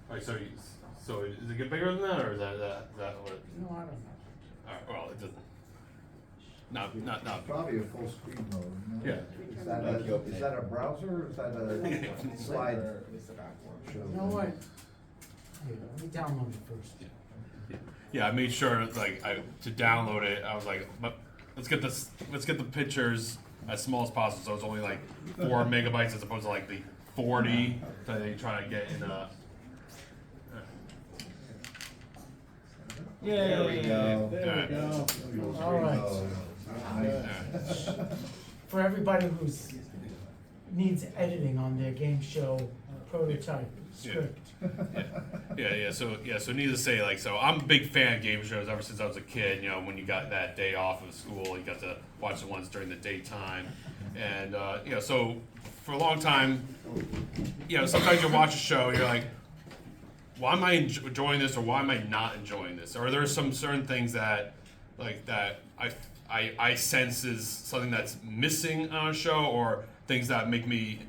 Alright, so is it get bigger than that, or is that what? No, I don't know. Alright, well, it doesn't. Not. Probably a full screen mode. No? Yeah. Is that a browser or is that a slide? You know what? Here, let me download it first. Yeah, I made sure to download it. I was like, but let's get the pictures as small as possible. So it's only like 4 megabytes as opposed to like the 40 that they try to get in a. There we go. There we go. All right. For everybody needs editing on their game show prototype script. So needless to say, I'm a big fan of game shows ever since I was a kid. You know, when you got that day off of school, you got to watch the ones during the daytime, and so for a long time, sometimes you watch a show, you're like, why am I enjoying this, or why am I not enjoying this? Or there's some certain things that I sense is something that's missing on a show, or things that make me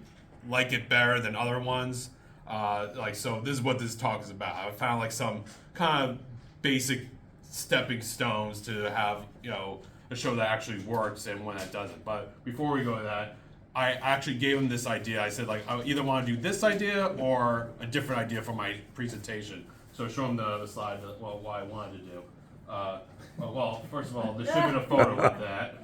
like it better than other ones. So this is what this talk is about. I found some kind of basic stepping stones to have, a show that actually works and one that doesn't. But before we go to that, I actually gave him this idea. I said, I either want to do this idea or a different idea for my presentation. So I show him the slide, what I wanted to do. Well, first of all, there should have been a photo of that.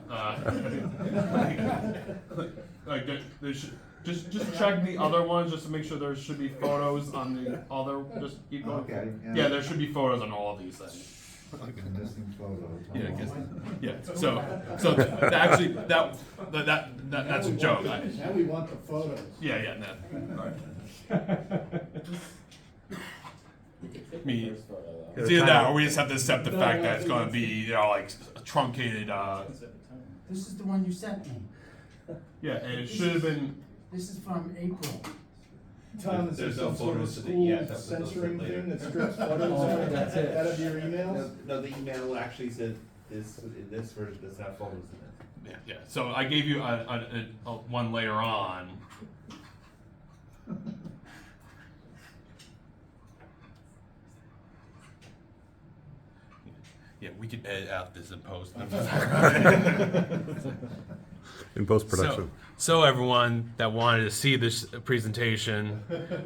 Just check the other ones just to make sure there should be photos on the other. Just keep going. Okay. Yeah, there should be photos on all of these things. Missing photos. So actually that's a joke. Now we want the photos. Yeah. All right. It's either that, or we just have to accept the fact that it's going to be, truncated. This is the one you sent me. Yeah, and it should have been. This is from April. Tom, is there There's no some sort of photos today. school Yeah, that's what those censoring for later. thing that strips photos That's it. out of your emails? No, the email actually said this version does not have photos in it. Yeah. So I gave you a one later on. Yeah, we could edit out this in post. In post-production. So everyone that wanted to see this presentation,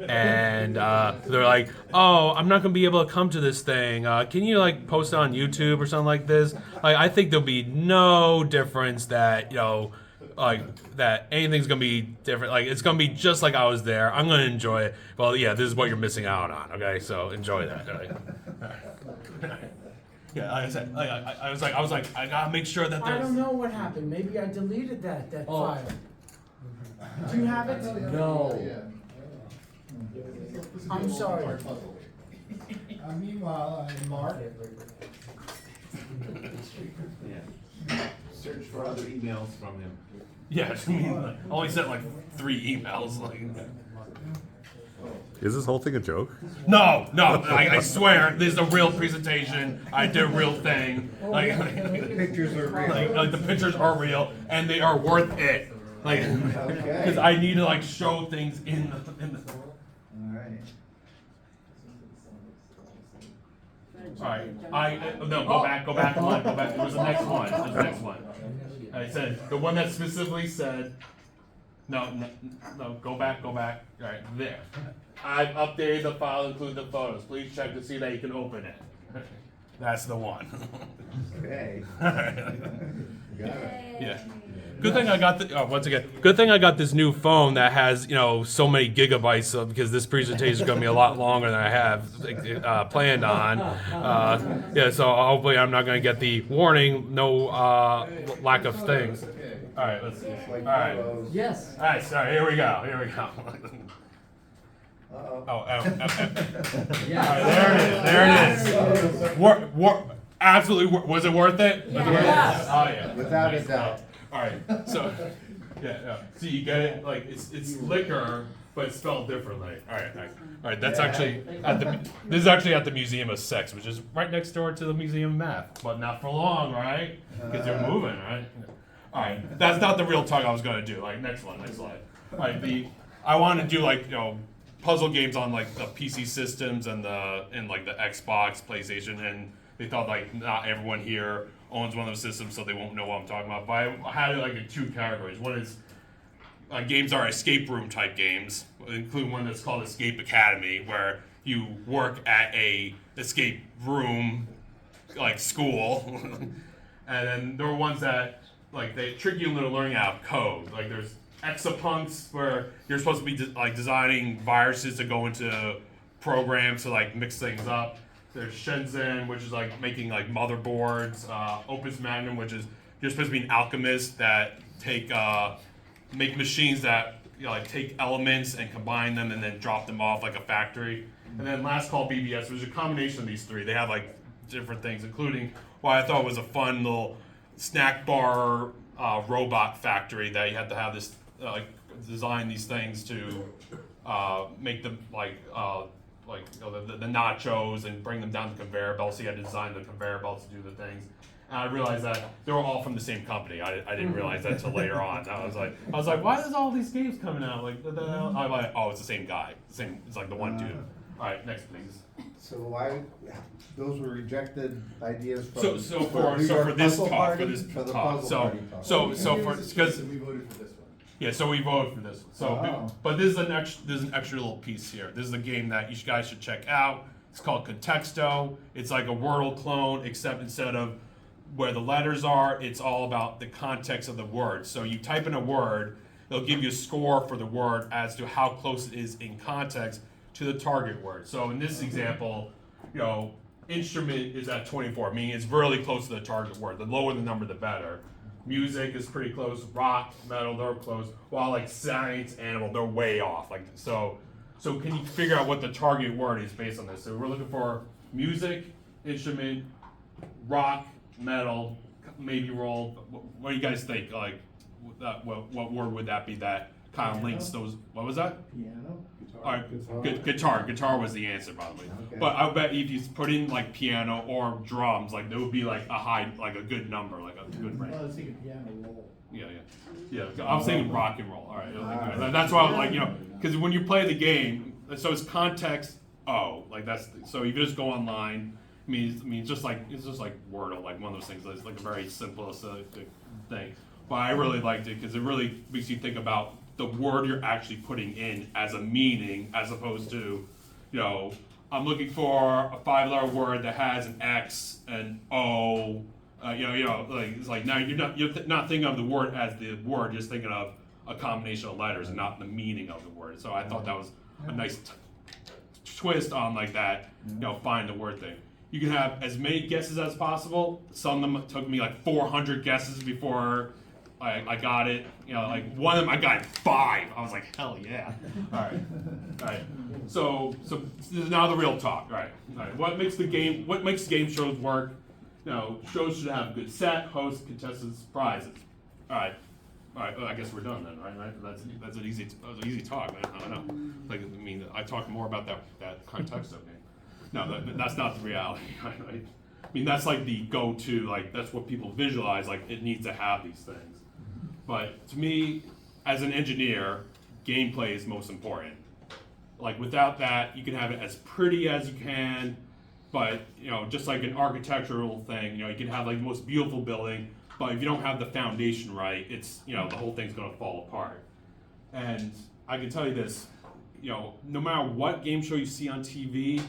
and they're like, "Oh, I'm not gonna be able to come to this thing. Can you post it on YouTube or something like this?" I think there'll be no difference that that anything's gonna be different. It's gonna be just like I was there. I'm gonna enjoy it. Well, yeah, this is what you're missing out on. Okay, so enjoy that. Yeah, like I said, I was like, I gotta make sure that I there's. don't know what happened. Maybe I deleted that file. Do you have it? No. I'm sorry. Meanwhile, Mark. Yeah. Search for other emails from him. Yeah, I only sent 3 emails. Is this whole thing a joke? No, I swear, this is a real presentation. I did a real thing. Pictures are real. The pictures are real, and they are worth it. Because I need to show things in the. All right. All right. No, go back. Go back. It was the next one. It was the next one. I said the one that specifically said. No. Go back. All right, there. I've updated the file, include the photos. Please check to see that you can open it. That's the one. Okay. Got it. Yeah. Good thing I got good thing I got this new phone that has so many gigabytes because this presentation is going to be a lot longer than I have planned on. So hopefully I'm not going to get the warning, no lack of things. All right, let's see. All right. Yes. All right, sorry. Here we go. Uh-oh. Yeah. All right, there it is. Absolutely. Was it worth it? Was it worth it? Yes. Oh yeah. Without a doubt. All right. So, yeah. So you get it? It's liquor, but it's spelled differently. All right. That's actually this is actually at the Museum of Sex, which is right next door to the Museum of Math, but not for long, right? Because you're moving, right? All right. That's not the real talk I was gonna do. Next slide. All right. I want to do puzzle games on like the PC systems and like the Xbox, PlayStation, and they thought like not everyone here owns one of those systems, so they won't know what I'm talking about. But I had it like in two categories. One is games are escape room type games, including one that's called Escape Academy, where you work at a escape room like school, and then there are ones that like they trick you into learning how to code. Like there's Exapunks where you're supposed to be designing viruses to go into programs to like mix things up. There's Shenzhen, which is like making like motherboards. Opus Magnum, which is you're supposed to be an alchemist that make machines that like take elements and combine them and then drop them off like a factory. And then Last Call BBS, which is a combination of these three. They have like different things, including what I thought was a fun little snack bar robot factory that you had to have this design these things to make them like the nachos and bring them down the conveyor belt. So you had to design the conveyor belts to do the things. And I realized that they were all from the same company. I didn't realize that until later on. I was like, why is all these games coming out? Like, I'm like, oh, it's the same guy. It's like the one dude. All right, next please. So why, those were rejected ideas from. So for this talk, so for because We voted for this one. yeah, so we voted for this one. So, Wow. but this is an extra little piece here. This is a game that you guys should check out. It's called Contexto. It's like a Wordle clone, except instead of where the letters are, it's all about the context of the word. So you type in a word, it'll give you a score for the word as to how close it is in context to the target word. So in this example, instrument is at 24, meaning it's really close to the target word. The lower the number, the better. Music is pretty close. Rock, metal, they're close. While like science, animal, they're way off. Like so can you figure out what the target word is based on this? So we're looking for music, instrument, rock, metal, maybe roll. What do you guys think? Like, what word would that be that kind of links those? What was that? Piano? All right, guitar. Guitar was the answer, by the way. Okay. But I bet if you put in like piano or drums, like there would be like a good number, like a good range. I was thinking piano roll. Yeah. I was thinking rock and roll. All right, that's why I'm like because when you play the game, so it's context. Oh, like so you can just go online. I mean, it's just like Wordle, like one of those things. It's like a very simplistic thing. But I really liked it because it really makes you think about the word you're actually putting in as a meaning, as opposed to, I'm looking for a 5-letter word that has an X, an O, like it's like now you're not thinking of the word as the word, just thinking of a combination of letters and not the meaning of the word. So I thought that was a nice twist on like that, find the word thing. You can have as many guesses as possible. Some of them took me like 400 guesses before I got it. Like one of them I got 5. I was like, hell yeah. All right. So this is now the real talk. All right. What makes game shows work? Shows should have a good set, host, contestants, prizes. All right. Well, I guess we're done then, right? That's an easy talk. I don't know. I talked more about that context of game. No, that's not the reality. Right? That's like the go-to. Like that's what people visualize. Like it needs to have these things. But to me, as an engineer, gameplay is most important. Like without that, you can have it as pretty as you can, but just like an architectural thing, you can have like the most beautiful building, but if you don't have the foundation right, it's the whole thing's gonna fall apart. And I can tell you this, no matter what game show you see on TV,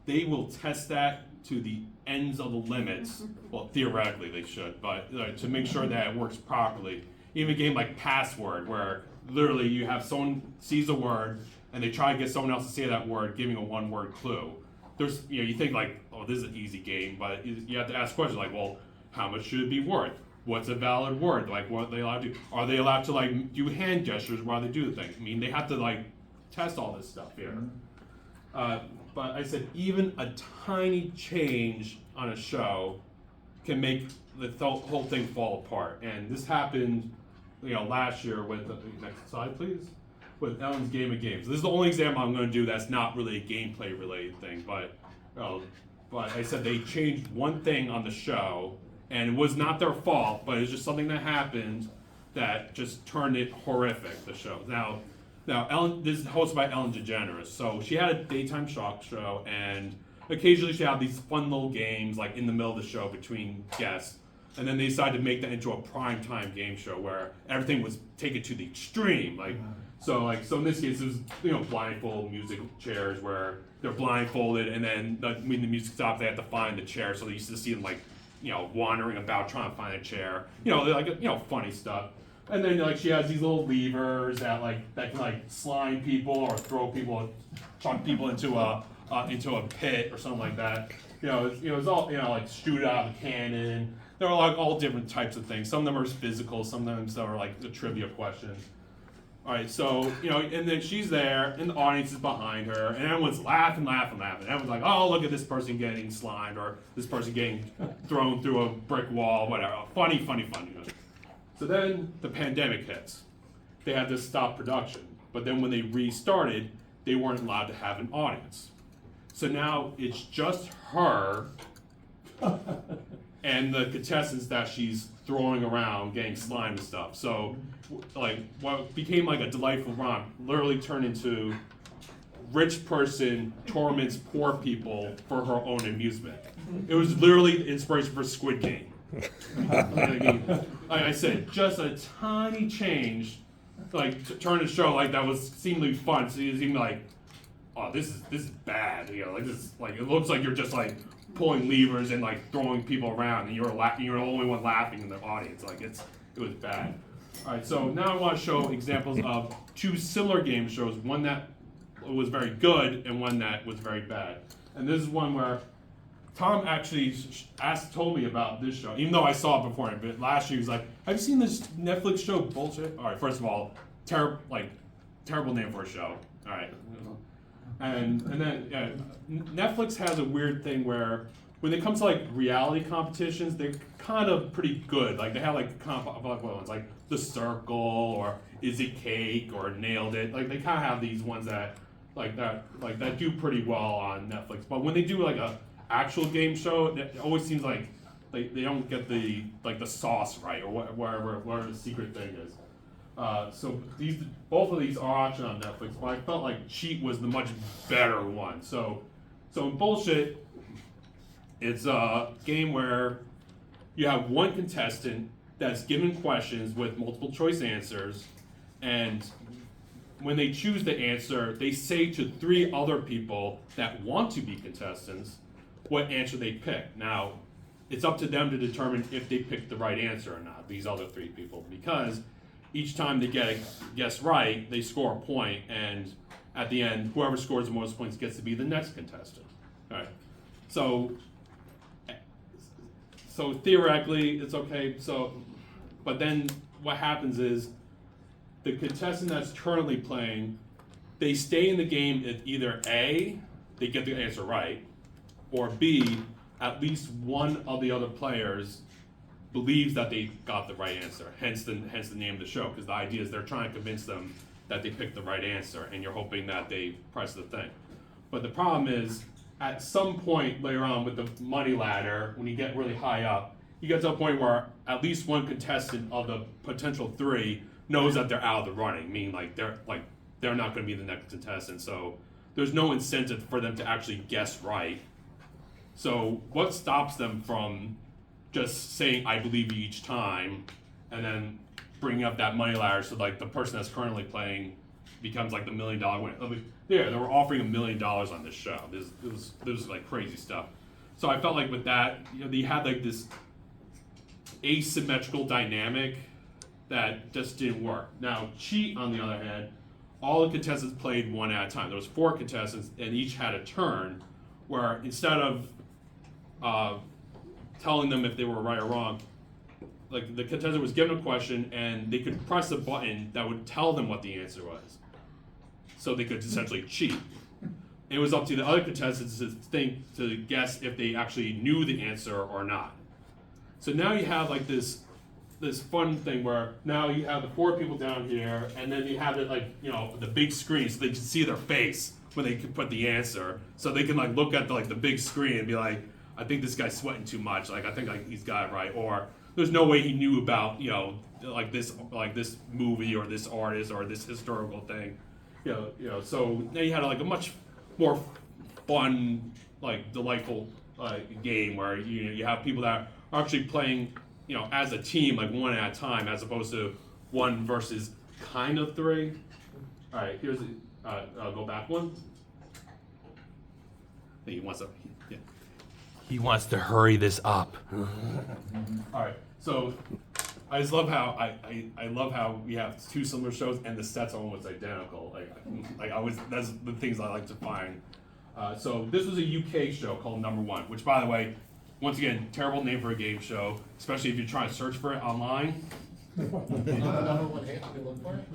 they will test that to the ends of the limits. Well, theoretically they should, but to make sure that it works properly. Even a game like Password, where literally you have someone sees a word and they try to get someone else to say that word, giving a one-word clue. There's, you think like, oh, this is an easy game, but you have to ask questions like, well, how much should it be worth? What's a valid word? Like, what are they allowed to do? Are they allowed to like do hand gestures while they do the thing? They have to like test all this stuff here. But I said even a tiny change on a show can make the whole thing fall apart. And this happened, last year with next slide, please. With Ellen's Game of Games. This is the only example I'm going to do that's not really a gameplay related thing, but I said they changed one thing on the show, and it was not their fault, but it was just something that happened that just turned it horrific. The show. Now, Now, this is hosted by Ellen DeGeneres. So she had a daytime talk show, and occasionally she had these fun little games, like in the middle of the show between guests. And then they decided to make that into a primetime game show where everything was taken to the extreme. So in this case, it was blindfold music chairs where they're blindfolded, and then when the music stopped, they had to find the chair. So they used to see them wandering about trying to find a chair. Funny stuff. And then she has these little levers that can slime people or throw people, chuck people into a pit or something like that. It's all shoot out of a cannon. There are all different types of things. Some of them are physical. Some of them are the trivia questions. All right, so and then she's there, and the audience is behind her, and everyone's laughing. Everyone's like, "Oh, look at this person getting slimed, or this person getting thrown through a brick wall, whatever." Funny. So then the pandemic hits. They had to stop production, but then when they restarted, they weren't allowed to have an audience. So now it's just her and the contestants that she's throwing around, getting slime and stuff. So, what became a delightful romp literally turned into rich person torments poor people for her own amusement. It was literally the inspiration for Squid Game. Like I said, just a tiny change, to turn a show that was seemingly fun. So it seemed oh, this is bad. It looks like you're just pulling levers and throwing people around, and you're the only one laughing in the audience. It was bad. All right, so now I want to show examples of two similar game shows, one that was very good and one that was very bad. And this is one where Tom actually told me about this show, even though I saw it before. But last year he was like, "Have you seen this Netflix show Bullshit?" All right, first of all, terrible name for a show. All right. And then Netflix has a weird thing where when it comes to reality competitions, they're kind of pretty good. They have ones like The Circle or Is It Cake or Nailed It. They kind of have these ones that that do pretty well on Netflix. But when they do a actual game show, it always seems like they don't get the sauce right, or whatever the secret thing is. So both of these are actually on Netflix, but I felt like Cheat was the much better one. So in Bullshit, it's a game where you have one contestant that's given questions with multiple choice answers, and when they choose the answer, they say to three other people that want to be contestants what answer they pick. Now, it's up to them to determine if they picked the right answer or not, these other three people, because each time they get a guess right, they score a point, and at the end, whoever scores the most points gets to be the next contestant. All right. So theoretically, it's okay. But then what happens is the contestant that's currently playing, they stay in the game if either A, they get the answer right, or B, at least one of the other players believes that they got the right answer, hence the name of the show, because the idea is they're trying to convince them that they picked the right answer, and you're hoping that they press the thing. But the problem is, at some point later on with the money ladder, when you get really high up, you get to a point where at least one contestant of the potential three knows that they're out of the running, meaning they're not going to be the next contestant, so there's no incentive for them to actually guess right. So what stops them from just saying "I believe you" each time, and then bringing up that money ladder so the person that's currently playing becomes the $1 million winner? They were offering $1 million on this show. This was crazy stuff. So I felt with that, they had this asymmetrical dynamic that just didn't work. Now, Cheat, on the other hand, all the contestants played one at a time. There was 4 contestants, and each had a turn, where instead of telling them if they were right or wrong, the contestant was given a question, and they could press a button that would tell them what the answer was. So they could essentially cheat. It was up to the other contestants to guess if they actually knew the answer or not. So now you have this fun thing where now you have the 4 people down here, and then you have it the big screen so they can see their face when they can put the answer. So they can look at the big screen and be like, "I think this guy's sweating too much. I think he's got it right," or "There's no way he knew about this movie or this artist or this historical thing." So now you had like a much more fun, like delightful game where you have people that are actually playing, as a team, like one at a time, as opposed to one versus kind of three. All right, here's I'll go back one. He wants to. Yeah. He wants to hurry this up. All right, so I just love how I love how we have two similar shows and the sets are almost identical. Like I always, that's the things I like to find. So this was a UK show called Number One, which, by the way, once again, terrible name for a game show, especially if you're trying to search for it online. Yeah,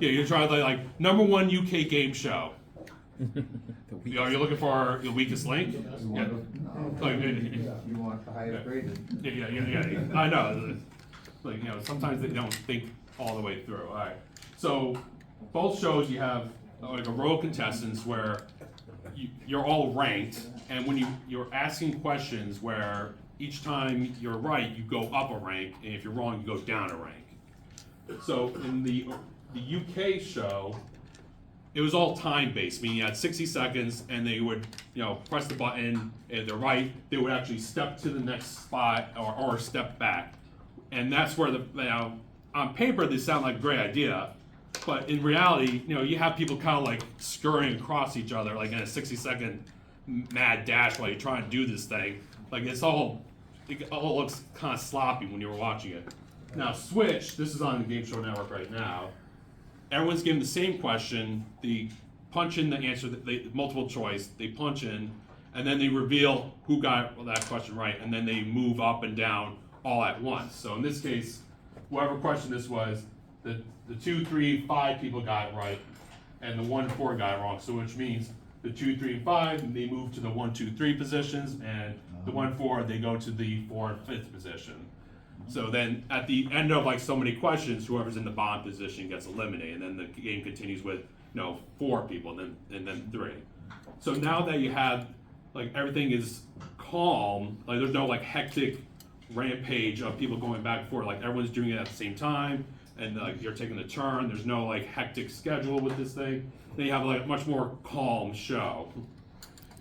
you're trying to like Number One UK game show. You're looking for your weakest link? Yeah. You want the highest graded. Yeah. I know. Like, sometimes they don't think all the way through. All right. So both shows you have like a row of contestants where you're all ranked, and when you're asking questions where each time you're right, you go up a rank, and if you're wrong, you go down a rank. So in the UK show, it was all time-based, meaning you had 60 seconds, and they would, press the button. If they're right, they would actually step to the next spot or step back. And that's where on paper, they sound like a great idea, but in reality, you have people kind of like scurrying across each other, like in a 60-second mad dash while you're trying to do this thing. Like it all looks kind of sloppy when you were watching it. Now Switch, this is on the Game Show Network right now. Everyone's given the same question. They punch in the answer, multiple choice. They punch in, and then they reveal who got that question right, and then they move up and down all at once. So in this case, whoever question this was, the 2, 3, 5 people got it right, and the 1, 4 got it wrong. So which means the 2, 3, and 5 they move to the 1, 2, 3 positions, and the 1, 4 they go to the 4 and 5th position. So then at the end of like so many questions, whoever's in the bottom position gets eliminated, and then the game continues with 4 people, and then 3. So now that you have like everything is calm, like there's no like hectic rampage of people going back and forth, like everyone's doing it at the same time, and like you're taking a turn. There's no like hectic schedule with this thing. Then you have like a much more calm show.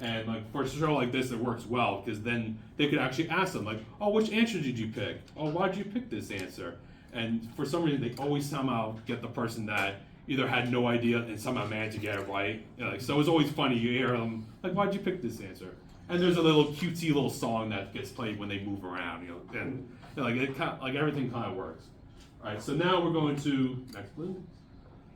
And like for a show like this, it works well because then they could actually ask them like, "Oh, which answer did you pick? Oh, why did you pick this answer?" And for some reason, they always somehow get the person that either had no idea and somehow managed to get it right. So it's always funny. You hear them like, "Why'd you pick this answer?" And there's a little cutesy little song that gets played when they move around. And like it kind of, like everything kind of works. All right. So now we're going to next please.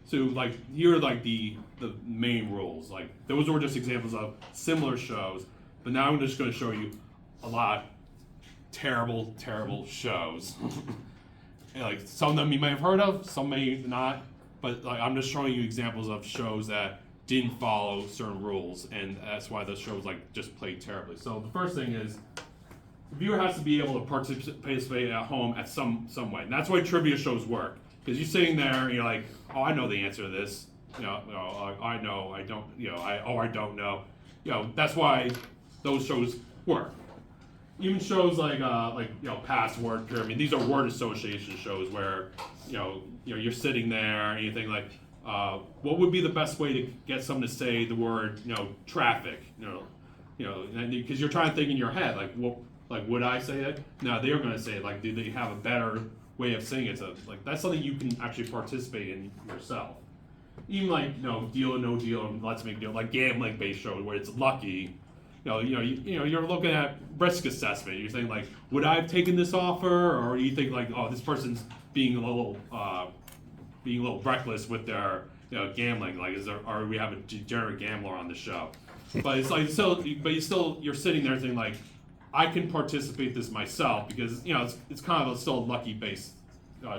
So like here are like the main rules. Like those were just examples of similar shows, but now I'm just going to show you a lot of terrible shows. And like some of them you may have heard of, some may not, but like I'm just showing you examples of shows that didn't follow certain rules, and that's why those shows like just played terribly. So the first thing is the viewer has to be able to participate at home at some way, and that's why trivia shows work. Because you're sitting there and you're like, "Oh, I know the answer to this. I know, I don't, I don't know." That's why those shows work. Even shows like Password Pyramid. These are word association shows where, you're sitting there and you think like, what would be the best way to get someone to say the word, traffic? Because you're trying to think in your head like, would I say it? No, they're going to say it. Like, do they have a better way of saying it? So like that's something you can actually participate in yourself. Even like Deal or No Deal and Let's Make a Deal, like gambling based shows where it's lucky. You're looking at risk assessment. You're saying like, would I have taken this offer, or you think like, oh, this person's being a little reckless with their gambling. Like, or we have a degenerate gambler on the show? But it's like you're sitting there thinking like, I can participate this myself because it's kind of still a lucky based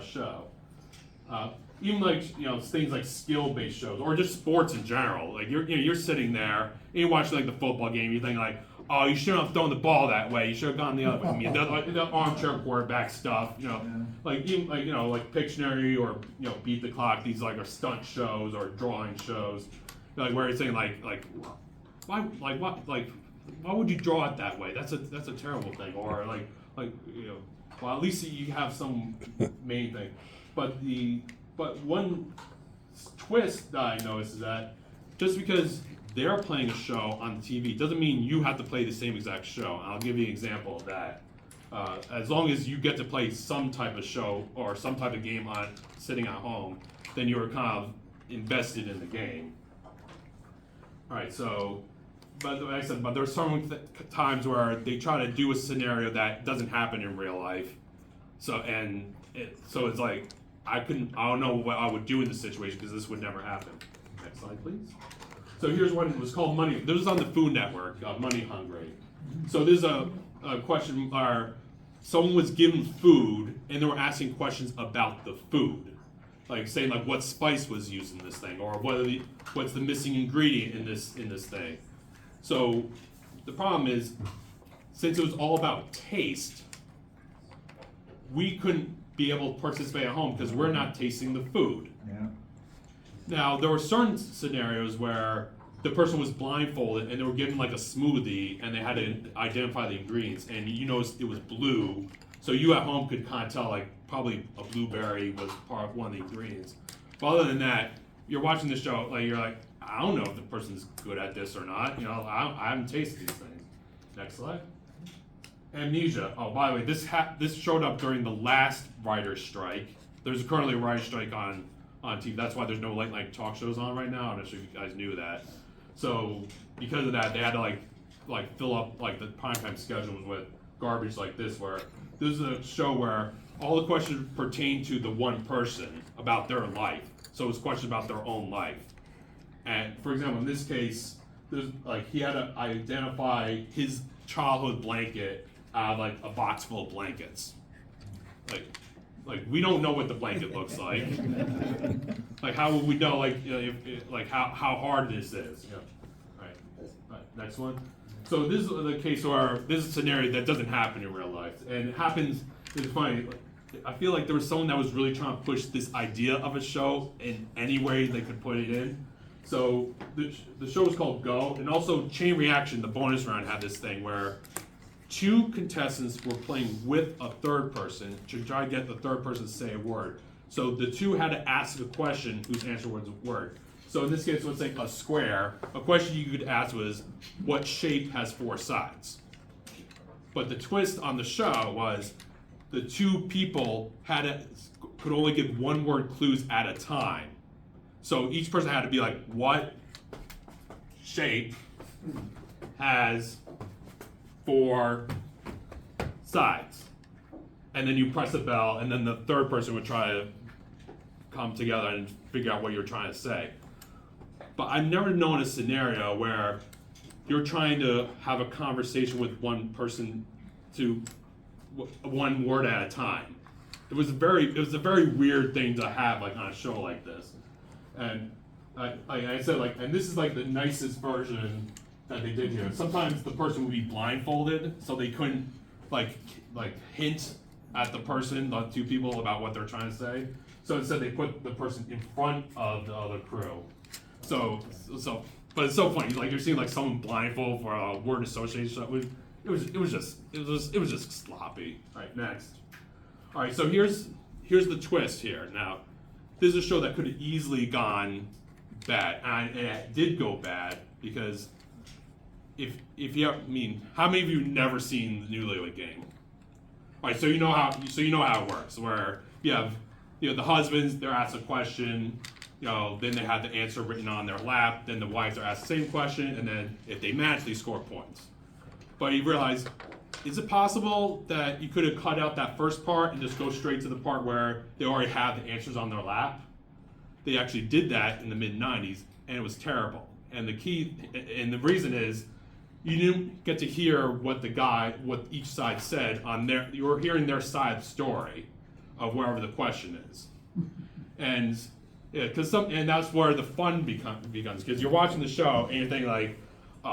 show. Even like things like skill based shows or just sports in general. Like you're sitting there and you're watching like the football game. You think like, oh, you shouldn't have thrown the ball that way. You should have gone the other way. I mean, the armchair quarterback stuff. Like even like Pictionary or Beat the Clock. These like are stunt shows or drawing shows. Like where you're saying like why would you draw it that way? That's a terrible thing. Or well, at least you have some main thing. But one twist that I noticed is that just because they're playing a show on TV doesn't mean you have to play the same exact show. I'll give you an example of that. As long as you get to play some type of show or some type of game on sitting at home, then you're kind of invested in the game. All right, so, but like I said, but there's some times where they try to do a scenario that doesn't happen in real life. So it's like I don't know what I would do in this situation because this would never happen. Next slide, please. So here's one. It was called Money. This was on the Food Network, Money Hungry. So there's a question where someone was given food and they were asking questions about the food, like saying like what spice was used in this thing, or what's the missing ingredient in this thing. So the problem is, since it was all about taste, we couldn't be able to participate at home because we're not tasting the food. Yeah. Now, there were certain scenarios where the person was blindfolded and they were given like a smoothie and they had to identify the ingredients, and you noticed it was blue, so you at home could kind of tell like probably a blueberry was part of one of the ingredients. But other than that, you're watching the show, like you're like, I don't know if the person's good at this or not. You know, I haven't tasted these things. Next slide. Amnesia. Oh, by the way, this showed up during the last writer's strike. There's currently a writer's strike on TV. That's why there's no late night talk shows on right now. I'm not sure if you guys knew that. So because of that, they had to like fill up like the primetime schedules with garbage like this, where this is a show where all the questions pertain to the one person about their life. So it's questions about their own life. And for example, in this case, there's like he had to identify his childhood blanket out of like a box full of blankets. Like we don't know what the blanket looks like. Like how would we know like like how hard this is? Yeah. Right. Next one. So this is the case where this is a scenario that doesn't happen in real life, and it happens. It's funny. I feel like there was someone that was really trying to push this idea of a show in any way they could put it in. So the show was called Go, and also Chain Reaction, the bonus round, had this thing where two contestants were playing with a third person to try to get the third person to say a word. So the two had to ask a question whose answer was a word. So in this case, let's say a square. A question you could ask was, what shape has four sides? But the twist on the show was the two people could only give one word clues at a time. So each person had to be like, what shape has four sides? And then you press a bell, and then the third person would try to come together and figure out what you're trying to say. But I've never known a scenario where you're trying to have a conversation with one person to one word at a time. It was a very weird thing to have like on a show like this. And like I said, and this is like the nicest version that they did here. Sometimes the person would be blindfolded, so they couldn't like hint at the person, the two people, about what they're trying to say. So instead, they put the person in front of the other crew. So, but it's so funny. Like you're seeing like someone blindfold for a word association. It was just sloppy. All right, next. All right, so here's the twist here. Now, this is a show that could have easily gone bad, and it did go bad because if you have, how many of you never seen the Newlywed Game? All right, so you know how it works. Where you have the husbands, they're asked a question, then they have the answer written on their lap. Then the wives are asked the same question, and then if they match, they score points. But you realize, is it possible that you could have cut out that first part and just go straight to the part where they already have the answers on their lap? They actually did that in the mid-90s, and it was terrible. And the reason is, you didn't get to hear what each side said you were hearing their side of the story of wherever the question is. And and that's where the fun becomes, because you're watching the show and you're thinking like,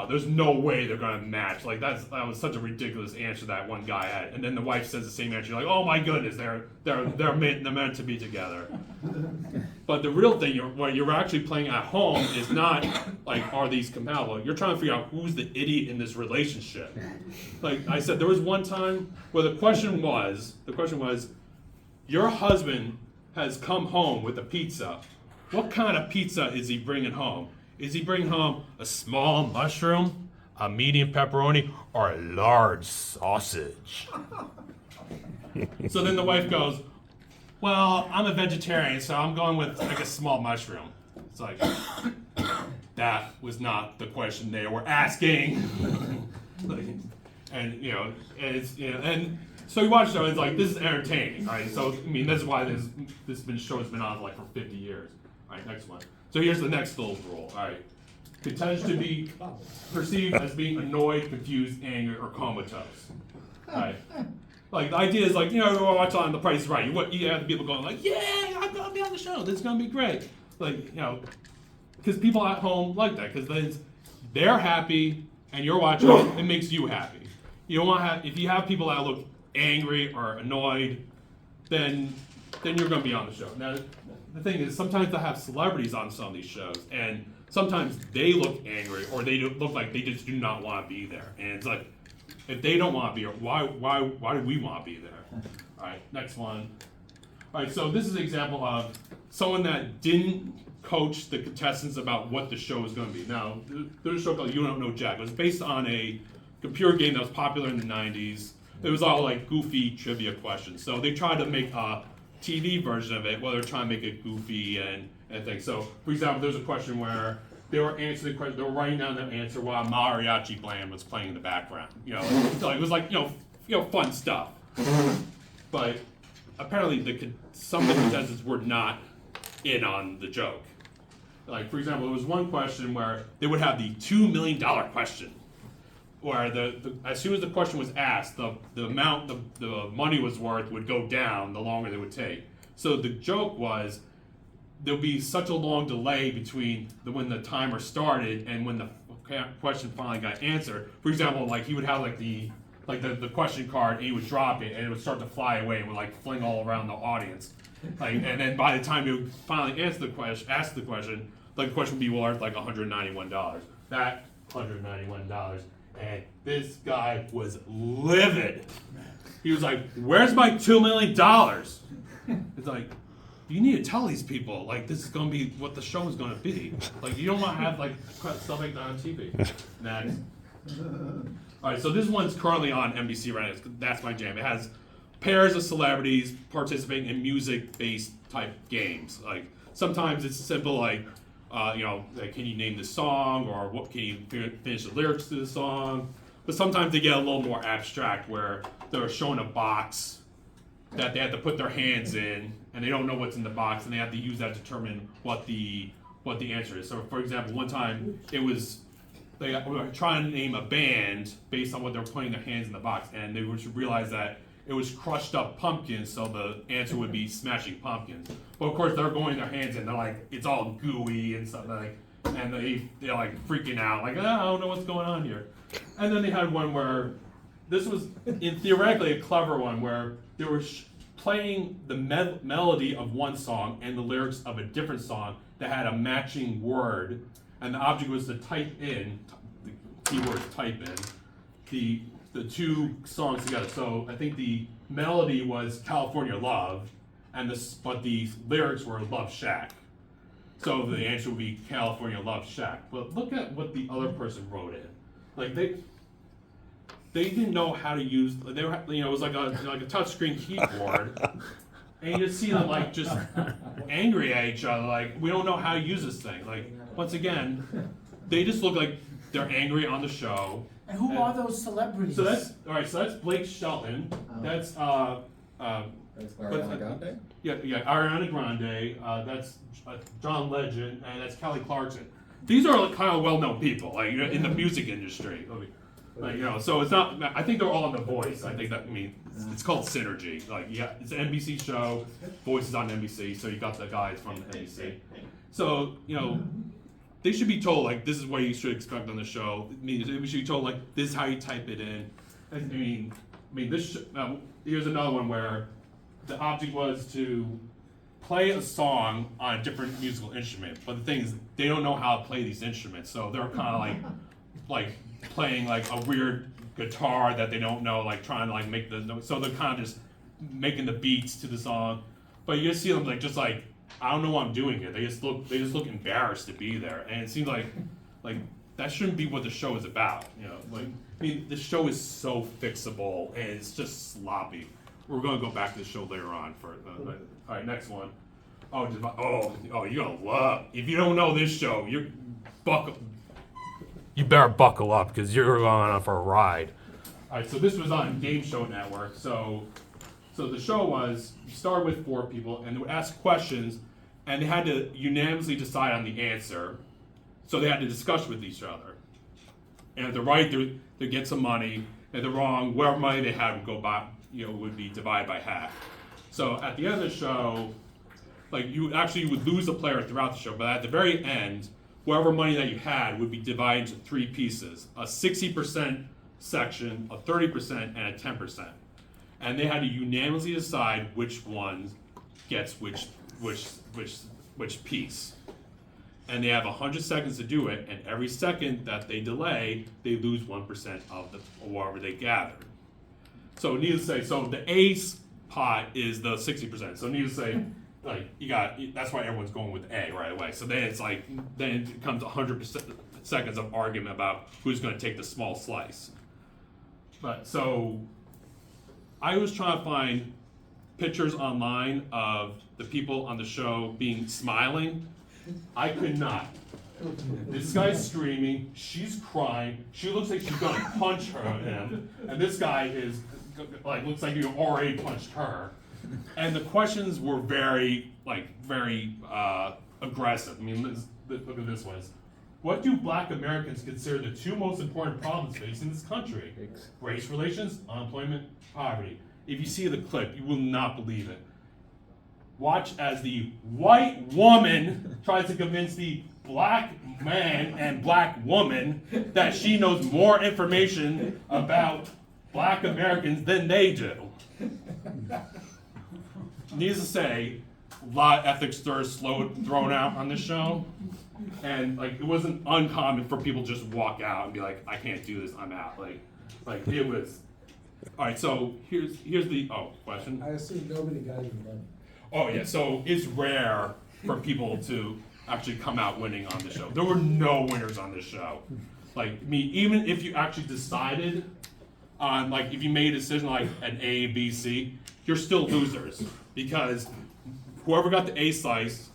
there's no way they're gonna match. Like that was such a ridiculous answer that one guy had, and then the wife says the same answer. You're like, oh my goodness, they're meant to be together. But the real thing, what you're actually playing at home is not like, are these compatible? You're trying to figure out who's the idiot in this relationship. Like I said, there was one time where the question was, your husband has come home with a pizza. What kind of pizza is he bringing home? is he bringing home a small mushroom, a medium pepperoni, or a large sausage? So then the wife goes, well, I'm a vegetarian, so I'm going with like a small mushroom. It's like, that was not the question they were asking. Like, and and so you watch the show, it's like, this is entertaining, right? So I mean, that's why this show has been on like for 50 years. All right, next one. So here's the next little rule. All right, contends to be perceived as being annoyed, confused, angry, or comatose. All right. Like, the idea is like, you watch on The Price is Right. You have the people going like, yeah, I'm gonna be on the show. This is gonna be great. Like, because people at home like that, because then they're happy and you're watching it. It makes you happy. You don't want to have, if you have people that look angry or annoyed, then you're gonna be on the show. Now, the thing is, sometimes they have celebrities on some of these shows, and sometimes they look angry or they look like they just do not want to be there, and it's like, if they don't want to be here, why do we want to be there? All right, next one. All right, so this is an example of someone that didn't coach the contestants about what the show is going to be. Now, there's a show called You Don't Know Jack. It was based on a computer game that was popular in the 90s. It was all like goofy trivia questions. So they tried to make a TV version of it, where they're trying to make it goofy and things. So, for example, there's a question where they were answering the question, they were writing down the answer while mariachi band was playing in the background. So it was like, fun stuff. But apparently some of the contestants were not in on the joke. Like, for example, there was one question where they would have the $2 million question, where as soon as the question was asked, the amount the money was worth would go down the longer they would take. So the joke was, there'll be such a long delay between when the timer started and when the question finally got answered. For example, like, he would have the question card, and he would drop it, and it would start to fly away and would like fling all around the audience. Like, and then by the time he would finally ask the question, like, the question would be worth like $191. That $191, and this guy was livid. He was like, "Where's my $2 million?" It's like, you need to tell these people, like, this is going to be what the show is going to be. Like, you don't want to have, like, stuff like that on TV. Next. All right, so this one's currently on NBC right now. That's My Jam. It has pairs of celebrities participating in music-based type games. Like, sometimes it's simple, like, like, can you name the song, or what can you finish the lyrics to the song? But sometimes they get a little more abstract, where they're showing a box that they have to put their hands in, and they don't know what's in the box, and they have to use that to determine what the answer is. So, for example, one time they were trying to name a band based on what they were putting their hands in the box, and they realized that it was crushed up pumpkins, so the answer would be Smashing Pumpkins. But of course, they're going their hands in, they're like, it's all gooey and stuff, like, and they're like freaking out, like, I don't know what's going on here. And then they had one where this was theoretically a clever one, where they were playing the melody of one song and the lyrics of a different song that had a matching word, and the object was to type in, the keyword type in, the two songs together. So I think the melody was California Love, but the lyrics were Love Shack. So the answer would be California Love Shack. But look at what the other person wrote in. Like, they didn't know how to use. They were, it was like a touchscreen keyboard, and you just see them like just angry at each other. Like, we don't know how to use this thing. Like, once again, they just look like they're angry on the show. And who are those celebrities? So that's all right. So that's Blake Shelton. That's That's Ariana Grande? Yeah, Ariana Grande. That's John Legend, and that's Kelly Clarkson. These are like kind of well-known people, like, in the music industry. Like, so it's not. I think they're all on The Voice. I think it's called synergy. Like, yeah, it's an NBC show. Voice is on NBC, so you got the guys from NBC. So they should be told, like, this is what you should expect on the show. We should be told, like, this is how you type it in. I mean, this. Here's another one where the object was to play a song on a different musical instrument, but the thing is, they don't know how to play these instruments, so they're kind of like playing like a weird guitar that they don't know, like trying to like make the notes. So they're kind of just making the beats to the song, but you just see them like just like I don't know why I'm doing it. They just look embarrassed to be there, and it seems like that shouldn't be what the show is about. You know, like I mean, the show is so fixable and it's just sloppy. We're gonna go back to the show later on for all right, next one. Oh, you're gonna love. If you don't know this show, you better buckle up because you're going on for a ride. All right, so this was on Game Show Network. So the show was you start with 4 people and they would ask questions, and they had to unanimously decide on the answer. So they had to discuss with each other. And if they're right, they get some money. If they're wrong, whatever money they had would go by, would be divided by half. So at the end of the show, like you would lose a player throughout the show, but at the very end, whatever money that you had would be divided into 3 pieces: a 60% section, a 30%, and a 10%. And they had to unanimously decide which one gets which piece. And they have 100 seconds to do it, and every second that they delay, they lose 1% of whatever they gathered. So needless to say, the ace pot is the 60%. So needless to say, that's why everyone's going with A right away. So then it becomes 100% seconds of argument about who's going to take the small slice. But so I was trying to find pictures online of the people on the show smiling. I could not. This guy's screaming, she's crying, she looks like she's gonna punch him, and this guy looks like he already punched her. And the questions were very aggressive. I mean, look at this one. What do Black Americans consider the 2 most important problems facing this country? Race relations, unemployment, poverty. If you see the clip, you will not believe it. Watch as the white woman tries to convince the black man and black woman that she knows more information about Black Americans than they do. Needless to say, a lot of ethics slurs thrown out on this show. And it wasn't uncommon for people to just walk out and be like, I can't do this, I'm out. Like it was. All right, so here's the question. I assume nobody got any money. Oh yeah, so it's rare for people to actually come out winning on the show. There were no winners on this show. Even if you actually decided on if you made a decision like an A, B, C, you're still losers because whoever got the A slice,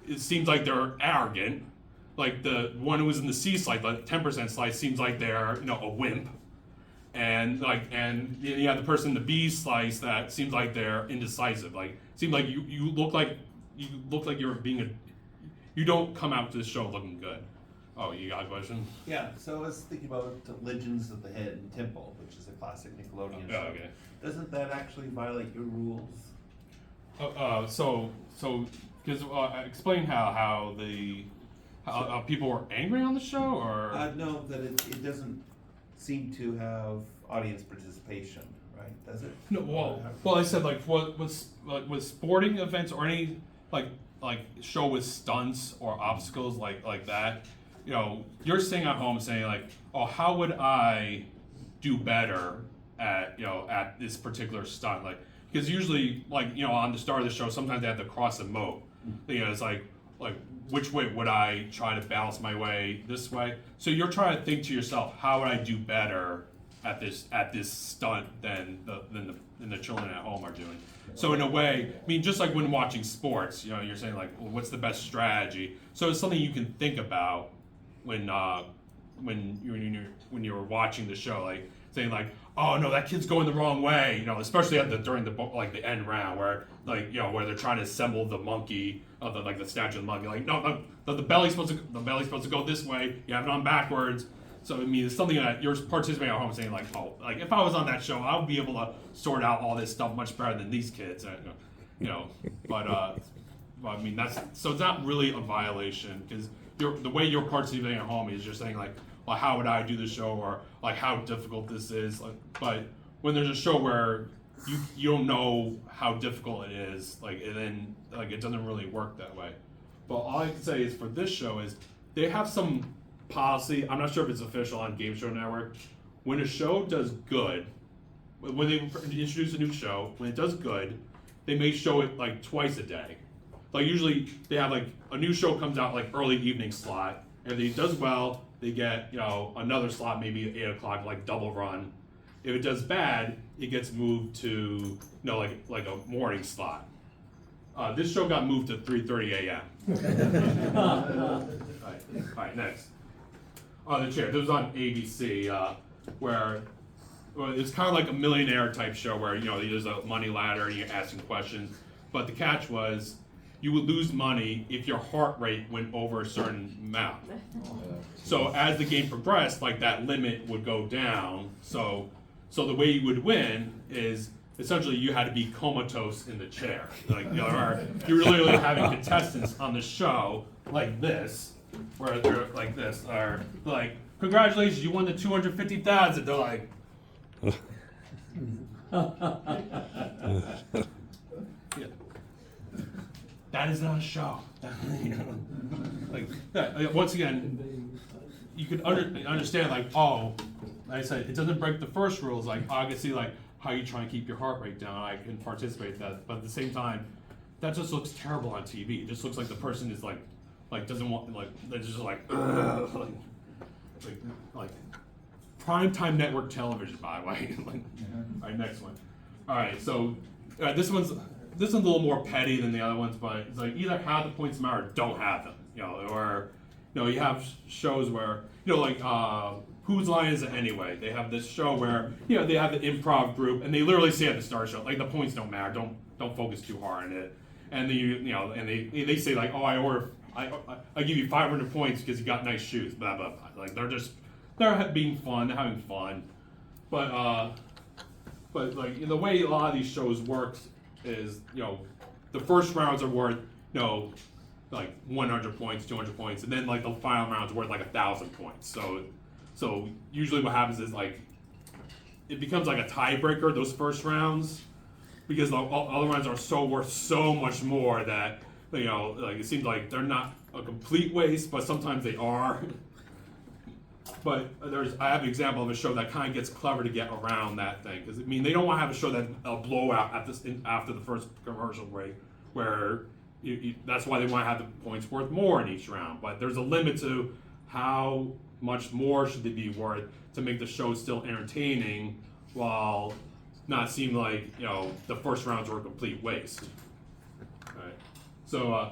it seems like they're arrogant. Like the one who was in the C slice, the 10% slice, seems like they're a wimp. And you have the person in the B slice that seems like they're indecisive. Seems like you look like you're you don't come out to the show looking good. Oh, you got a question? Yeah, so I was thinking about Legends of the Hidden Temple, which is a classic Nickelodeon show. Okay. Doesn't that actually violate your rules? Explain how people were angry on the show, or No, that it doesn't seem to have audience participation, right? Does it? no. Well, I said was sporting events or any show with stunts or obstacles like that. You're sitting at home saying how would I do better at this particular stunt? Because usually on the start of the show, sometimes they have to cross a moat. It's which way would I try to balance my way this way? So you're trying to think to yourself, how would I do better at this stunt than the children at home are doing? So in a way, I mean, just like when watching sports, you're saying what's the best strategy? So it's something you can think about when you're watching the show, saying oh no, that kid's going the wrong way, especially during the end round where where they're trying to assemble the monkey of the statue of the monkey. No, the belly's supposed to go this way. You have it on backwards. So I mean, it's something that you're participating at home saying if I was on that show, I would be able to sort out all this stuff much better than these kids. But I mean it's not really a violation because the way you're participating at home is you're saying how would I do the show, or how difficult this is. But when there's a show where you don't know how difficult it is, and then it doesn't really work that way. But all I can say is for this show is they have some policy. I'm not sure if it's official on Game Show Network. When a show does good, when they introduce a new show, when it does good, they may show it twice a day. like usually they have like a new show comes out like early evening slot, and if it does well, they get another slot maybe at 8 o'clock like double run. If it does bad, it gets moved to like a morning slot. This show got moved to 3:30 a.m. All right, next. The chair. This was on ABC, where it's kind of like a millionaire type show where there's a money ladder and you're asking questions. But the catch was, you would lose money if your heart rate went over a certain amount. So as the game progressed, like that limit would go down. So the way you would win is essentially you had to be comatose in the chair. Like you're literally having contestants on the show like this, where they're like this, are like, congratulations, you won the 250,000. They're like. Yeah. That is not a show. Once again, you could understand like I said, it doesn't break the first rules. Like I can see like how you try and keep your heart rate down. I can participate in that, but at the same time, that just looks terrible on TV. It just looks like the person is like doesn't want they're just like primetime network television, by the way. All right, next one. All right, so this one's a little more petty than the other ones, but it's like either have the points matter or don't have them. Or you have shows where like Whose Line Is It Anyway? They have this show where they have the improv group and they literally say at the start show like the points don't matter, don't focus too hard on it, and then and they say like, oh, I give you 500 points because you got nice shoes, blah blah blah. Like they're being fun, they're having fun, but like the way a lot of these shows works is the first rounds are worth like 100 points, 200 points, and then like the final round's worth like 1,000 points. So usually what happens is like it becomes like a tiebreaker those first rounds, because the other rounds are worth so much more that like it seems like they're not a complete waste, but sometimes they are. But I have an example of a show that kind of gets clever to get around that thing, because they don't want to have a show that a blowout after the first commercial break, where that's why they want to have the points worth more in each round. But there's a limit to how much more should they be worth to make the show still entertaining while not seem like the first rounds were a complete waste. All right. So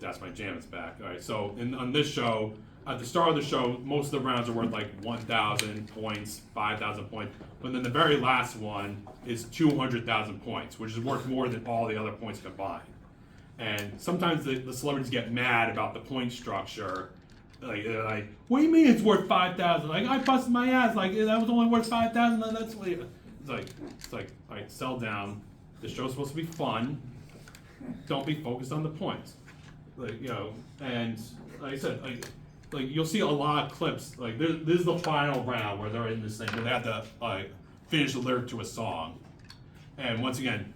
that's my jam. It's back. All right. So on this show. At the start of the show, most of the rounds are worth like 1,000 points, 5,000 points, but then the very last one is 200,000 points, which is worth more than all the other points combined. And sometimes the celebrities get mad about the point structure. They're like, what do you mean it's worth 5,000? Like, I busted my ass. Like, that was only worth 5,000. That's what it's like. All right, settle down. The show's supposed to be fun. Don't be focused on the points. And like I said, like you'll see a lot of clips. Like this is the final round where they're in this thing where they have to finish the lyric to a song, and once again,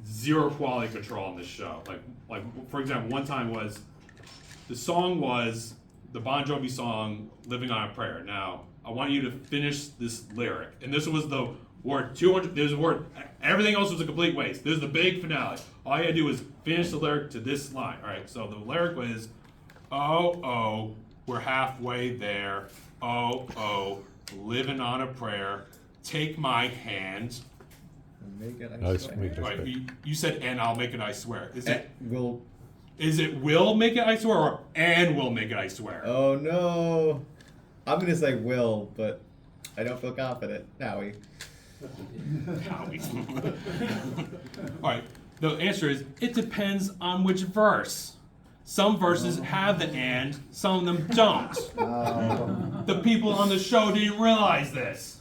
zero quality control on this show. Like for example, one time the song was the Bon Jovi song "Living on a Prayer." Now I want you to finish this lyric, and this was the word 200. This word, everything else was a complete waste. This is the big finale. All you had to do was finish the lyric to this line. All right, so the lyric was, "Oh, we're halfway there. Oh, living on a prayer. Take my hand." Make it, I I swear. swear. Right, you said "and I'll make it, I swear." Is it Will. will make it, I swear, or "and will make it, I swear"? Oh no. I'm gonna say will, but I don't feel confident. Howie. All right. The answer is it depends on which verse. Some verses have the "and," some of them don't. The people on the show didn't realize this.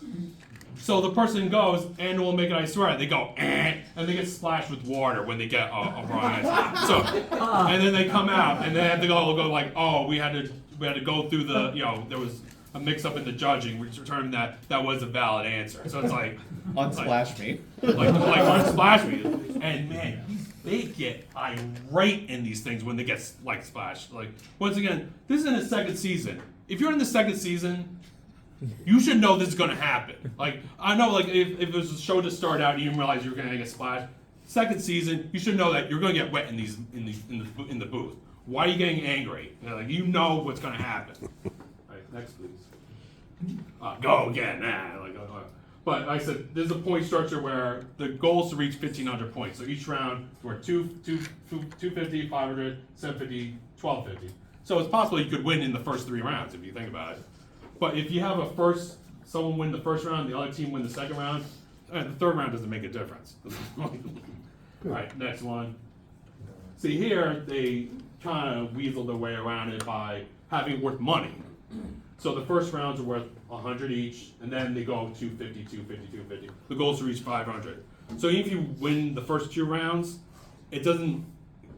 So the person goes, "and will make it, I swear." They go, and they get splashed with water when they get a wrong answer. So, and then they come out, and they have to go like, "Oh, we had to go through the, there was a mix-up in the judging, which determined that was a valid answer." So it's like Unsplash me. like unsplash me, and man, they get irate in these things when they get like splashed. Like once again, this is in the second season. If you're in the second season, you should know this is gonna happen. Like I know, like if it was a show to start out and you didn't realize you were gonna get splashed, second season, you should know that you're going to get wet in in the booth. Why are you getting angry? Like, you know what's going to happen. All right, next please. Go again. But like I said, there's a point structure where the goal is to reach 1,500 points. So each round, we're 250, 500, 750, 1250. So it's possible you could win in the first 3 rounds if you think about it. But if you have someone win the first round, the other team win the second round, the third round doesn't make a difference. All right, next one. See here, they kind of weasel their way around it by having it worth money. So the first rounds are worth 100 each, and then they go 250, 250, 250. The goal is to reach 500. So even if you win the first 2 rounds, it doesn't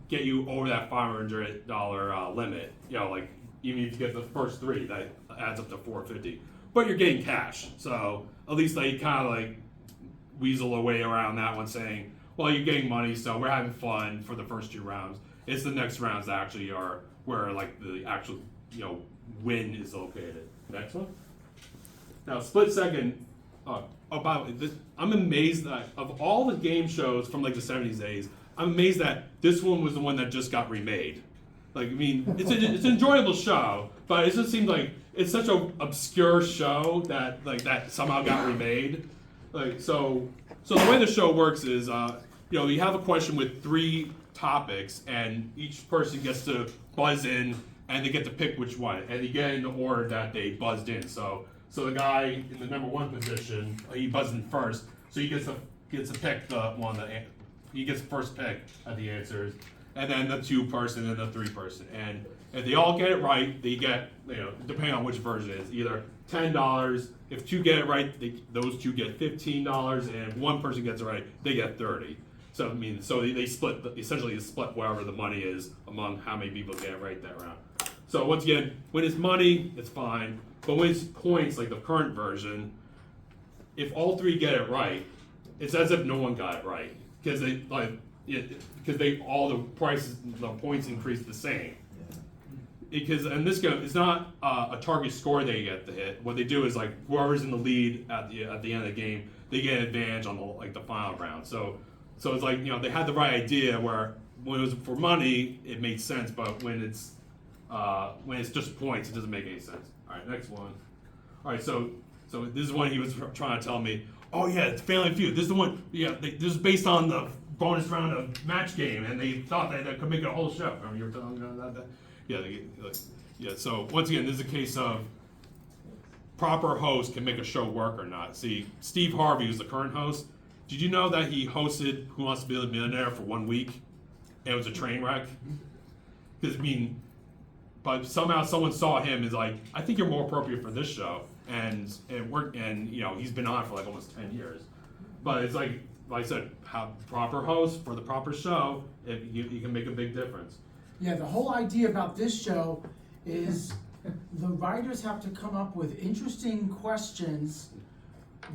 get you over that $500 limit. You know, like even if you get the first 3, that adds up to 450. But you're getting cash, so at least they kind of like weasel their way around that one, saying, well, you're getting money, so we're having fun for the first 2 rounds. It's the next rounds that actually are where like the actual win is located. Next one. Now, split second. About this, I'm amazed that of all the game shows from like the 70s days, I'm amazed that this one was the one that just got remade. Like, I mean, it's an enjoyable show, but it just seems like it's such an obscure show that that somehow got remade. Like, so the way the show works is, you have a question with 3 topics, and each person gets to buzz in, and they get to pick which one, and they get in the order that they buzzed in. So the guy in the number 1 position, he buzzed in first, so he gets to pick the one that he gets first pick at the answers, and then the 2 person and the 3 person, and if they all get it right, they get, depending on which version it is, either $10. If 2 get it right, those 2 get $15, and if 1 person gets it right, they get $30. So I mean, they split essentially wherever the money is among how many people get it right that round. So once again, when it's money, it's fine. But when it's points, like the current version, if all 3 get it right, it's as if no one got it right because all the points increase the same. Because in this game, it's not a target score they get to hit. What they do is like whoever's in the lead at the end of the game, they get an advantage on the final round. So it's like they had the right idea where when it was for money, it made sense, but when it's just points, it doesn't make any sense. All right, next one. All right, so this is one he was trying to tell me. Oh yeah, it's Family Feud. This is the one. Yeah, this is based on the bonus round of Match Game, and they thought that could make it a whole show. Remember you were telling me about that? Yeah. So once again, this is a case of proper host can make a show work or not. See, Steve Harvey, who's the current host. Did you know that he hosted Who Wants to Be a Millionaire for 1 week? And it was a train wreck? Because, but somehow someone saw him and is like, I think you're more appropriate for this show. And it worked, and he's been on for like almost 10 years. But it's like I said, have proper host for the proper show, you can make a big difference. Yeah, the whole idea about this show is the writers have to come up with interesting questions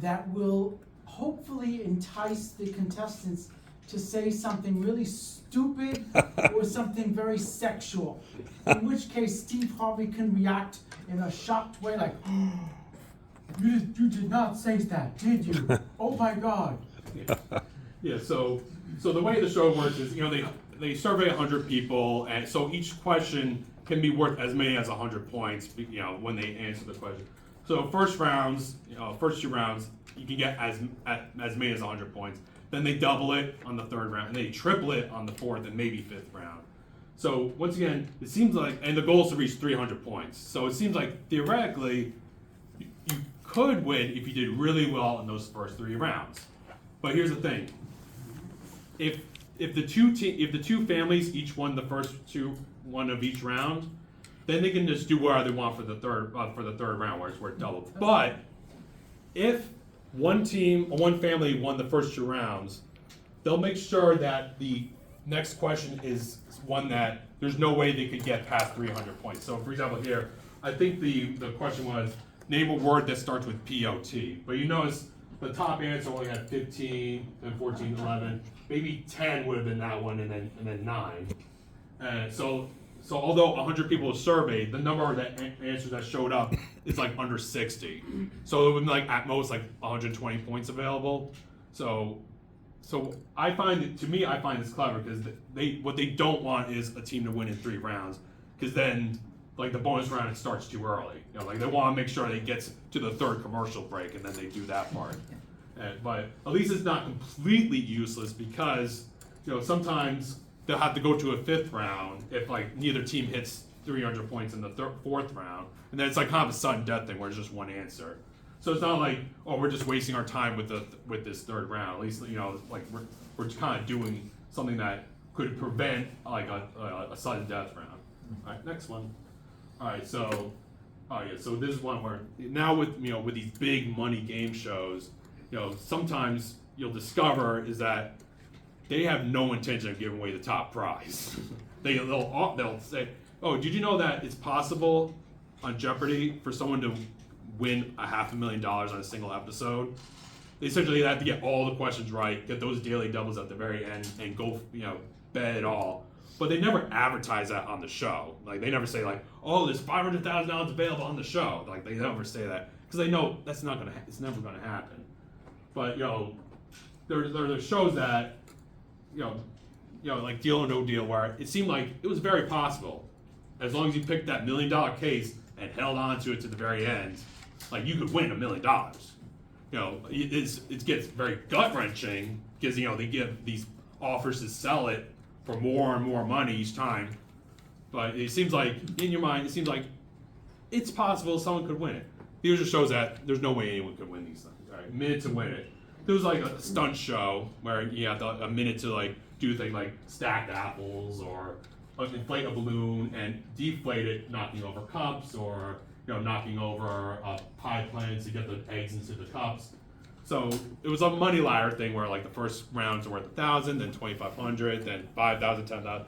that will hopefully entice the contestants to say something really stupid or something very sexual. In which case, Steve Harvey can react in a shocked way, like, oh, you did not say that, did you? Oh my God. Yeah. So the way the show works is, they survey 100 people, and so each question can be worth as many as 100 points, when they answer the question. So first 2 rounds, you can get as many as 100 points. Then they double it on the 3rd round, and they triple it on the 4th and maybe 5th round. So once again, it seems like, and the goal is to reach 300 points. So it seems like theoretically, you could win if you did really well in those first 3 rounds. But here's the thing: if the 2 families each won the first 1 of each round, then they can just do whatever they want for the third round, where it's worth double. But if one family won the first 2 rounds, they'll make sure that the next question is one that there's no way they could get past 300 points. So for example here, I think the question was, name a word that starts with P-O-T. But you notice the top answer only had 15, then 14, 11. Maybe 10 would have been that one, and then 9. So although 100 people were surveyed, the number of answers that showed up is like under 60. So it would be like at most like 120 points available. So so I find it, to me, I find this clever because what they don't want is a team to win in 3 rounds, because then like the bonus round it starts too early. You know, like they want to make sure they get to the 3rd commercial break and then they do that part. But at least it's not completely useless because sometimes they'll have to go to a 5th round if like neither team hits 300 points in the 4th round, and then it's like kind of a sudden death thing where it's just one answer. So it's not like, oh, we're just wasting our time with this 3rd round. At least like we're kind of doing something that could prevent like a sudden death round. All right, next one. All right, so so this is one where now with with these big money game shows, sometimes you'll discover is that they have no intention of giving away the top prize. They'll say, oh, did you know that it's possible on Jeopardy for someone to win $500,000 on a single episode? They essentially have to get all the questions right, get those daily doubles at the very end, and go bet it all. But they never advertise that on the show. Like they never say like, oh, there's $500,000 available on the show. Like they never say that because they know that's not gonna. It's never gonna happen. But there are shows that like Deal or No Deal, where it seemed like it was very possible, as long as you picked that $1 million case and held on to it to the very end, like you could win $1 million. It gets very gut wrenching because they give these offers to sell it for more and more money each time. But it seems like in your mind, it seems like it's possible someone could win it. These just shows that there's no way anyone could win these things. All right, minute to win it. There was like a stunt show where you have a minute to like do things like stacked apples or inflate a balloon and deflate it, knocking over cups or knocking over pie plates to get the eggs into the cups. So it was a money ladder thing where like the first rounds are worth $1,000, then $2,500, then $5,000, $10,000,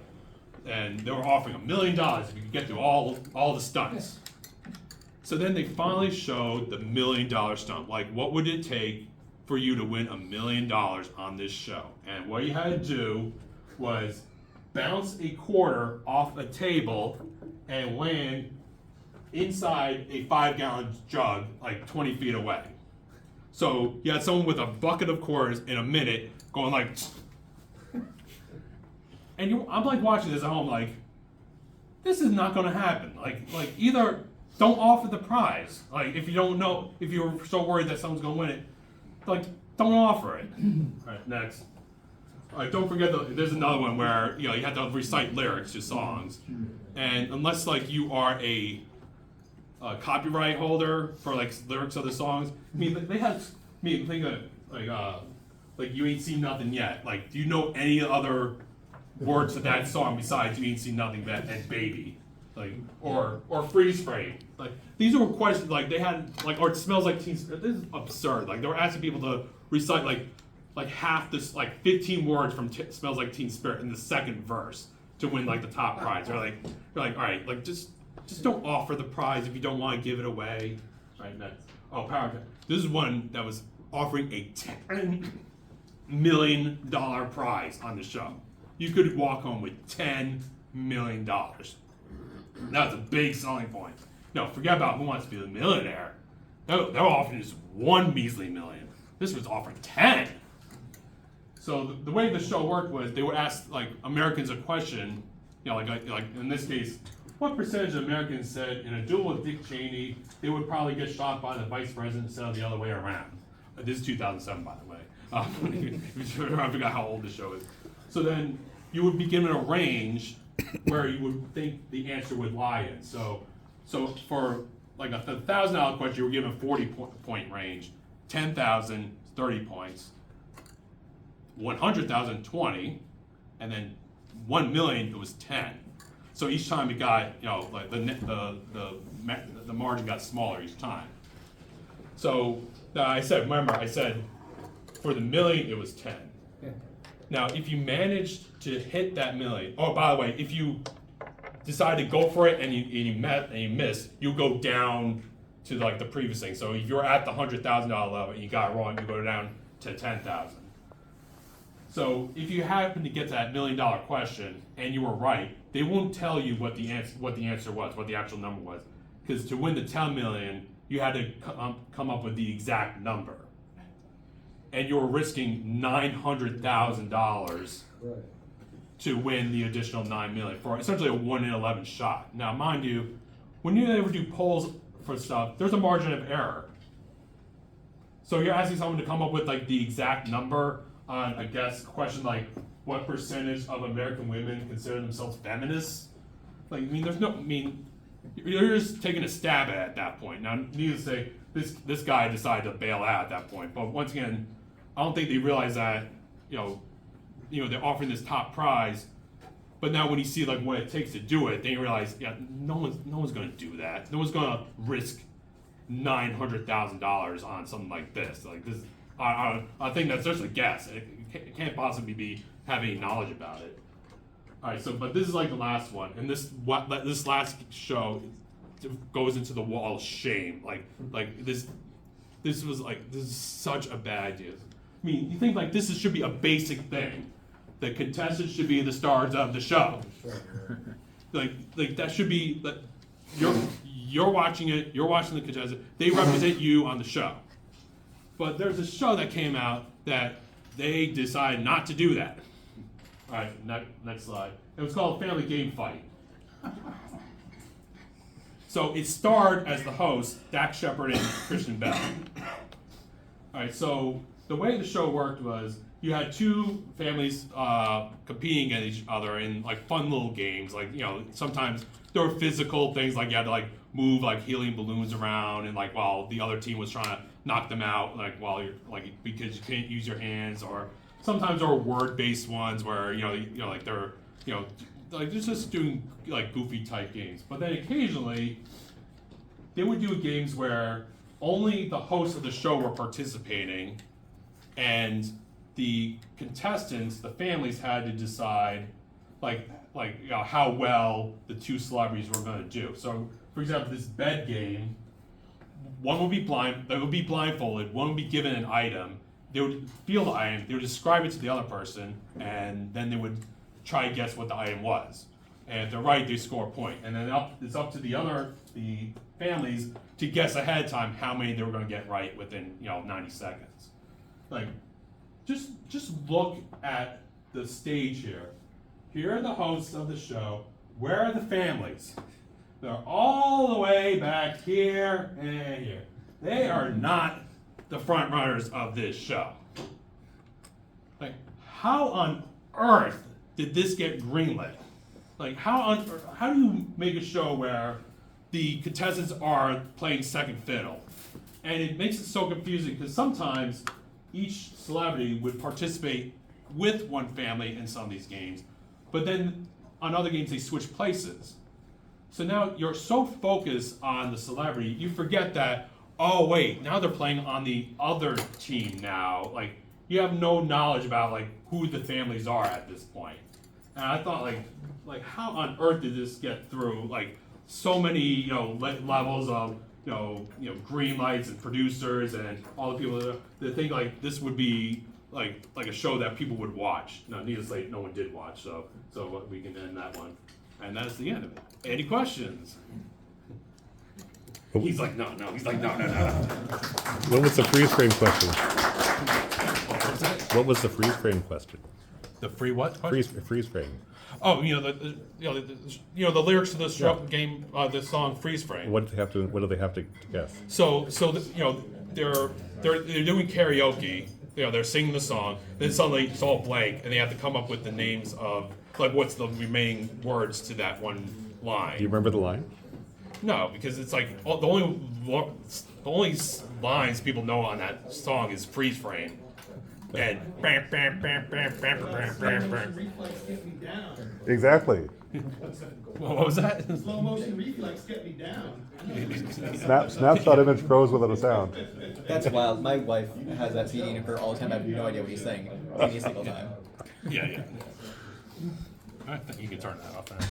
and they were offering $1 million if you could get through all the stunts. So then they finally showed the $1 million stunt. Like, what would it take for you to win $1 million on this show? And what you had to do was bounce a quarter off a table and land inside a 5-gallon jug like 20 feet away. So you had someone with a bucket of quarters in a minute going like, and I'm like watching this at home like, this is not going to happen. Like either don't offer the prize. Like if you don't know, if you're so worried that someone's going to win it, like don't offer it. All right, next. All right, don't forget there's another one where you have to recite lyrics to songs, and unless like you are a copyright holder for like lyrics of the songs. I mean, they had me think of like you ain't seen nothing yet. Like, do you know any other words to that song besides you ain't seen nothing yet and baby, like or freeze frame? Like these were questions like they had like or it smells like Teen Spirit. This is absurd. Like they were asking people to recite like half this like 15 words from Smells Like Teen Spirit in the second verse to win like the top prize. They're like all right, like just don't offer the prize if you don't want to give it away. All right, next. Oh, Power. This is one that was offering a $10 million prize on the show. You could walk home with $10 million. That's a big selling point. No, forget about Who Wants to Be a Millionaire. No, they were offering just 1 measly million. This was offering 10. So the way the show worked was they would ask like Americans a question, like in this case, what percentage of Americans said in a duel with Dick Cheney, they would probably get shot by the vice president instead of the other way around? This is 2007, by the way. I forgot how old the show is. So then you would be given a range where you would think the answer would lie in. So for like a $1,000 question, you were given a 40-point range, 10,000, 30 points, 100,000, 20, and then 1 million, it was 10. So each time it got, like the margin got smaller each time. So I said for the million it was 10. Now if you managed to hit that million, oh by the way, if you decide to go for it and you miss, you go down to like the previous thing. So if you're at the $100,000 level and you got it wrong, you go down to 10,000. So if you happen to get to that $1 million question and you were right, they won't tell you what the answer was, what the actual number was, because to win the 10 million, you had to come up with the exact number. and you're risking $900,000 to win the additional $9 million for essentially a 1 in 11 shot. Now, mind you, when you ever do polls for stuff, there's a margin of error. So you're asking someone to come up with like the exact number on a guess question like what percentage of American women consider themselves feminists? Like, I mean, you're just taking a stab at that point. Now, needless to say, this guy decided to bail out at that point. But once again, I don't think they realize that, they're offering this top prize. But now when you see like what it takes to do it, then you realize, yeah, no one's gonna do that. No one's gonna risk $900,000 on something like this. Like this, I think that's just a guess. It can't possibly be have any knowledge about it. All right, but this is like the last one, and this last show goes into the wall of shame. Like this is such a bad idea. I mean, you think like this should be a basic thing. The contestants should be the stars of the show. like that should be like you're watching it. You're watching the contestants. They represent you on the show. But there's a show that came out that they decided not to do that. All right, next slide. It was called Family Game Fight. So it starred as the host Dak Shepard and Christian Bell. All right, so the way the show worked was you had two families competing against each other in like fun little games. Like sometimes there were physical things like you had to like move like helium balloons around and like while the other team was trying to knock them out like while you're like because you can't use your hands, or sometimes there were word-based ones where like they're like they're just doing like goofy type games. But then occasionally they would do games where only the hosts of the show were participating, and the contestants, the families, had to decide how well the two celebrities were going to do. So, for example, this bed game, one would be blindfolded, one would be given an item. They would feel the item, they would describe it to the other person, and then they would try to guess what the item was. And if they're right, they score a point. And then it's up to the families to guess ahead of time how many they were going to get right within 90 seconds. Like, just look at the stage here. Here are the hosts of the show. Where are the families? They're all the way back here and here. They are not the front runners of this show. Like, how on earth did this get greenlit? Like, how do you make a show where the contestants are playing second fiddle? And it makes it so confusing because sometimes each celebrity would participate with one family in some of these games, but then on other games they switch places. So now you're so focused on the celebrity, you forget that, oh wait, now they're playing on the other team now. Like, you have no knowledge about like who the families are at this point. And I thought like how on earth did this get through like so many levels of green lights and producers and all the people that think like this would be like a show that people would watch. Now, needless to say, no one did watch, so we can end that one, and that's the end of it. Any questions? He's like no. He's like no. What was the freeze frame question? What was the freeze frame question? The free what question? Freeze frame. Oh, the lyrics to the game, the song "Freeze Frame." What do they have to guess? So they're doing karaoke. They're singing the song. Then suddenly it's all blank, and they have to come up with the names of like what's the remaining words to that one line. Do you remember the line? No, because it's like the only lines people know on that song is "Freeze Frame." And bam, bam, bam, bam, bam, bam, bam, bam. Reflex get me down. Exactly. What was that? Slow motion reflex get me down. Snapshot image froze without a sound. That's wild. My wife has that CD in her all the time. I have no idea what he's saying any single time. Yeah. All right, you can turn that off there.